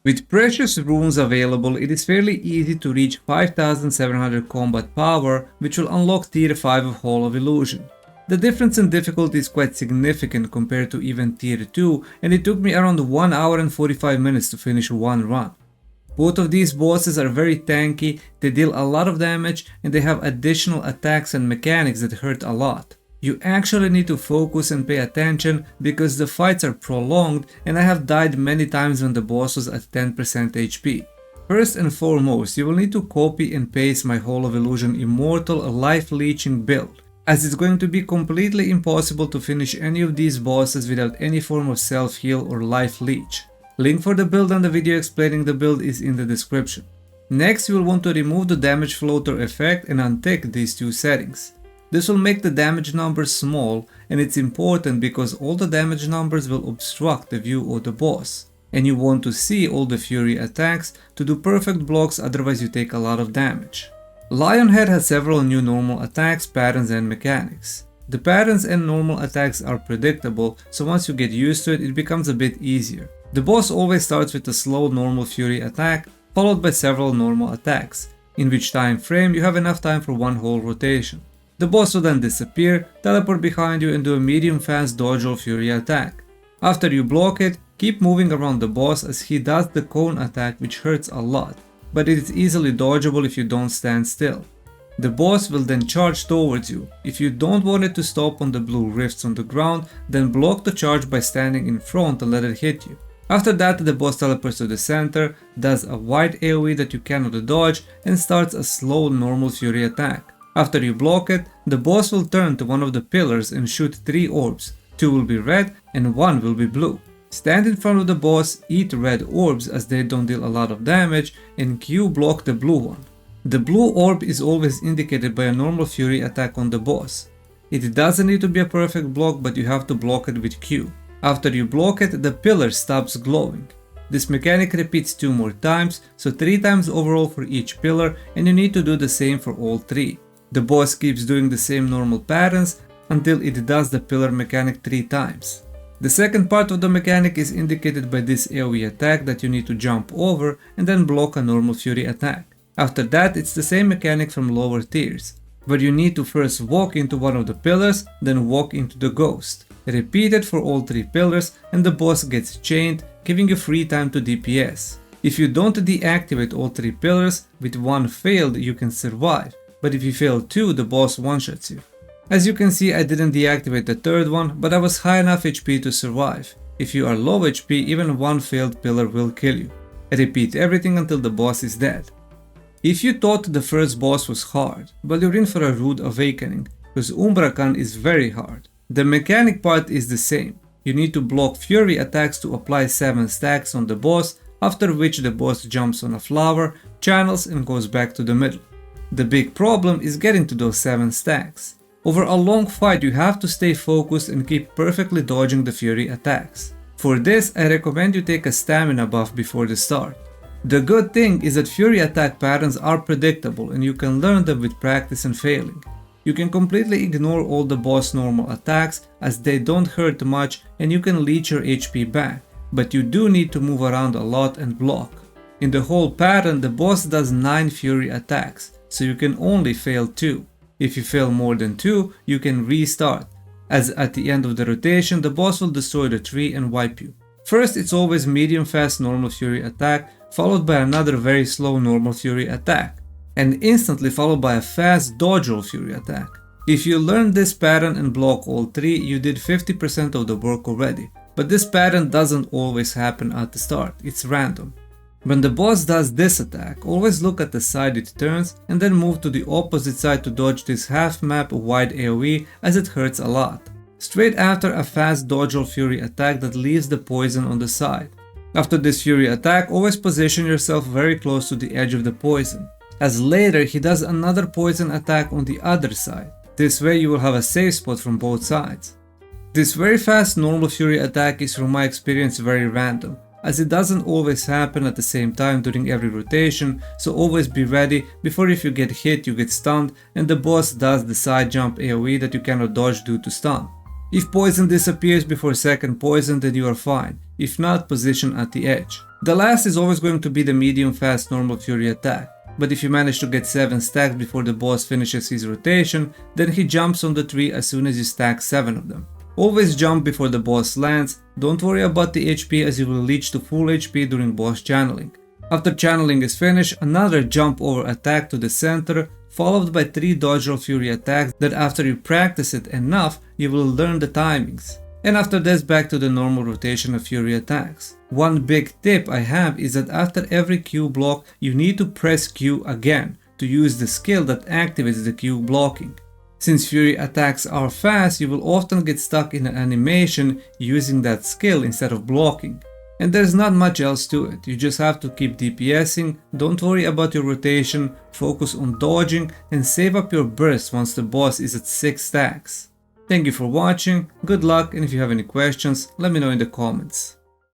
With precious runes available, it is fairly easy to reach 5700 combat power, which will unlock tier 5 of Hall of Illusion. The difference in difficulty is quite significant compared to even tier 2, and it took me around 1 hour and 45 minutes to finish one run. Both of these bosses are very tanky, they deal a lot of damage, and they have additional attacks and mechanics that hurt a lot. You actually need to focus and pay attention because the fights are prolonged and I have died many times when the boss was at 10% HP. First and foremost, you will need to copy and paste my Hall of Illusion Immortal Life Leeching build, as it's going to be completely impossible to finish any of these bosses without any form of self-heal or life leech. Link for the build and the video explaining the build is in the description. Next, you will want to remove the damage floater effect and untick these two settings. This will make the damage numbers small, and it's important because all the damage numbers will obstruct the view of the boss. And you want to see all the fury attacks to do perfect blocks, otherwise you take a lot of damage. Lionhead has several new normal attacks, patterns and mechanics. The patterns and normal attacks are predictable, so once you get used to it, it becomes a bit easier. The boss always starts with a slow normal fury attack, followed by several normal attacks, in which time frame you have enough time for one whole rotation. The boss will then disappear, teleport behind you and do a medium fast dodge or fury attack. After you block it, keep moving around the boss as he does the cone attack, which hurts a lot, but it is easily dodgeable if you don't stand still. The boss will then charge towards you. If you don't want it to stop on the blue rifts on the ground, then block the charge by standing in front and let it hit you. After that, the boss teleports to the center, does a wide AoE that you cannot dodge and starts a slow normal fury attack. After you block it, the boss will turn to one of the pillars and shoot 3 orbs, 2 will be red and 1 will be blue. Stand in front of the boss, eat red orbs as they don't deal a lot of damage, and Q block the blue one. The blue orb is always indicated by a normal fury attack on the boss. It doesn't need to be a perfect block, but you have to block it with Q. After you block it, the pillar stops glowing. This mechanic repeats 2 more times, so 3 times overall for each pillar, and you need to do the same for all 3. The boss keeps doing the same normal patterns until it does the pillar mechanic 3 times. The second part of the mechanic is indicated by this AoE attack that you need to jump over and then block a normal fury attack. After that, it's the same mechanic from lower tiers, where you need to first walk into one of the pillars, then walk into the ghost. Repeat it for all 3 pillars and the boss gets chained, giving you free time to DPS. If you don't deactivate all 3 pillars, with 1 failed you can survive, but if you fail 2, the boss one-shots you. As you can see, I didn't deactivate the 3rd one, but I was high enough HP to survive. If you are low HP, even 1 failed pillar will kill you. Repeat everything until the boss is dead. If you thought the first boss was hard, well, you're in for a rude awakening, because Umbrakan is very hard. The mechanic part is the same. You need to block fury attacks to apply 7 stacks on the boss, after which the boss jumps on a flower, channels and goes back to the middle. The big problem is getting to those 7 stacks. Over a long fight you have to stay focused and keep perfectly dodging the fury attacks. For this, I recommend you take a stamina buff before the start. The good thing is that fury attack patterns are predictable and you can learn them with practice and failing. You can completely ignore all the boss normal attacks as they don't hurt much and you can leech your HP back, but you do need to move around a lot and block. In the whole pattern, the boss does 9 fury attacks, so you can only fail 2. If you fail more than 2, you can restart, as at the end of the rotation the boss will destroy the tree and wipe you. First, it's always medium fast normal fury attack, followed by another very slow normal fury attack, and instantly followed by a fast dodge roll fury attack. If you learn this pattern and block all 3, you did 50% of the work already, but this pattern doesn't always happen at the start, it's random. When the boss does this attack, always look at the side it turns and then move to the opposite side to dodge this half map wide AoE as it hurts a lot. Straight after a fast dodge roll fury attack that leaves the poison on the side. After this fury attack, always position yourself very close to the edge of the poison, as later he does another poison attack on the other side. This way you will have a safe spot from both sides. This very fast normal fury attack is from my experience very random, as it doesn't always happen at the same time during every rotation, so always be ready before if you get hit you get stunned and the boss does the side jump AoE that you cannot dodge due to stun. If poison disappears before second poison then you are fine, if not, position at the edge. The last is always going to be the medium fast normal Fury attack, but if you manage to get 7 stacks before the boss finishes his rotation, then he jumps on the tree as soon as you stack 7 of them. Always jump before the boss lands, don't worry about the HP as you will reach to full HP during boss channeling. After channeling is finished, another jump over attack to the center, followed by 3 dodge roll Fury attacks that after you practice it enough, you will learn the timings. And after this, back to the normal rotation of Fury attacks. One big tip I have is that after every Q block, you need to press Q again to use the skill that activates the Q blocking. Since Fury attacks are fast, you will often get stuck in an animation using that skill instead of blocking. And there's not much else to it, you just have to keep DPSing, don't worry about your rotation, focus on dodging and save up your burst once the boss is at 6 stacks. Thank you for watching, good luck, and if you have any questions, let me know in the comments.